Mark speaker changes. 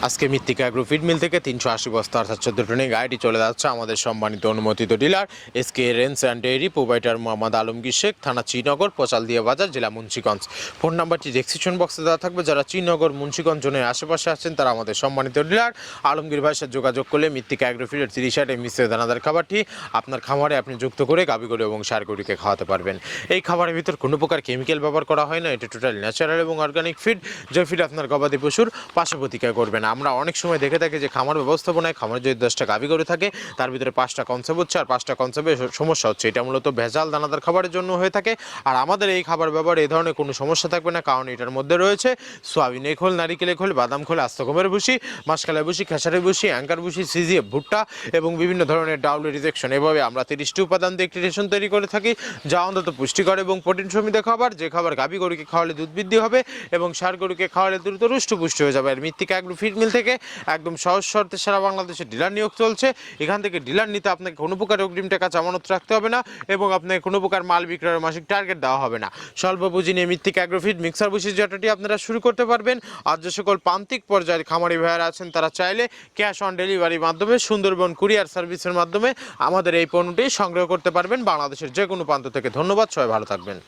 Speaker 1: আজকে মৃত্তিকা agro feed mill থেকে 380 বস্তা অর্থাৎ 14 টনে গাড়িটি চলে যাচ্ছে আমাদের সম্মানিত অনুমোদিত dealer SK range and dairy provider Mohammad Alamgir Sheikh, থানা শ্রীনগর, পচালদিয়া বাজার, জেলা মুন্সিগঞ্জ। ফোন নাম্বারটি ডেসক্রিপশন বক্সে দেওয়া থাকবে। যারা শ্রীনগর মুন্সিগঞ্জ জোনের আশেপাশে আছেন তারা আমাদের সম্মানিত ডিলার আলমগীর ভাইয়ের সাথে যোগাযোগ করলে মৃত্তিকা অ্যাগ্রো ফিডের 30 মিশ্র দানাদার খাবারটি আপনার খামারে আপনি যুক্ত করে গাভী গরু এবং ষাঁড় গরুকে খাওয়াতে পারবেন। এই খাবারের ভিতর কোনো প্রকার কেমিক্যাল ব্যবহার করা হয় না। এটা টোটালি ন্যাচারাল এবং অর্গানিক ফিড, যে ফিড আপনার গবাদি পশুর পাশে প্রতিকার করবে না। আমরা অনেক সময় দেখে থাকি যে খামার ব্যবস্থাপনায় খামারে যদি 10টা গাভী গরু থাকে তার ভিতরে 5টা কনসেপ্ট হচ্ছে আর 5টা কনসেপ্টে সমস্যা হচ্ছে। এটা মূলত ভেজাল দানাদার খাবারের জন্য হয়ে থাকে। আর আমাদের এই খাবার ব্যবহারে এই ধরনের কোনো সমস্যা থাকবে না, কারণ এটার মধ্যে রয়েছে সোয়াবিনের খোল, নারিকেলের খোল, বাদাম খোল, আস্ত গমের ভুসি, মাসকালের ভুসি, খেসারির ভুসি, অ্যাঙ্কার ভুসি, সিজিএফ ভুট্টা এবং বিভিন্ন ধরনের ডাউলের রিজেকশন। এভাবে আমরা 30টি উপাদান দিয়ে একটি রেশন তৈরি করে থাকি, যা অন্তত পুষ্টিকর এবং প্রোটিন সমৃদ্ধ খাবার, যে খাবার গাভী গরুকে খাওয়ালে দুধ বৃদ্ধি হবে এবং ষাঁড় গরুকে খাওয়ালে দ্রুত রুষ্টপুষ্ট হয়ে যাবে। আর মৃত্তিকা অ্যাগ্রো ফিড মিল থেকে একদম সহজ শর্তে সারা বাংলাদেশে ডিলার নিয়োগ চলছে। এখান থেকে ডিলার নিতে আপনাকে কোনো প্রকার অগ্রিম টাকা জামানত রাখতে হবে না এবং আপনাকে কোনো প্রকার মাল বিক্রয়ের মাসিক টার্গেট দেওয়া হবে না। স্বল্প পুঁজি নিয়ে মৃত্তিকা অ্যাগ্রো ফিড মিক্সার ভুসির জাটাটি আপনারা শুরু করতে পারবেন। আর যে সকল প্রান্তিক পর্যায়ের খামারি ভাইয়ারা আছেন তারা চাইলে ক্যাশ অন ডেলিভারির মাধ্যমে সুন্দরবন কুরিয়ার সার্ভিসের মাধ্যমে আমাদের এই পণ্যটি সংগ্রহ করতে পারবেন বাংলাদেশের যে কোনো প্রান্ত থেকে। ধন্যবাদ, সবাই ভালো থাকবেন।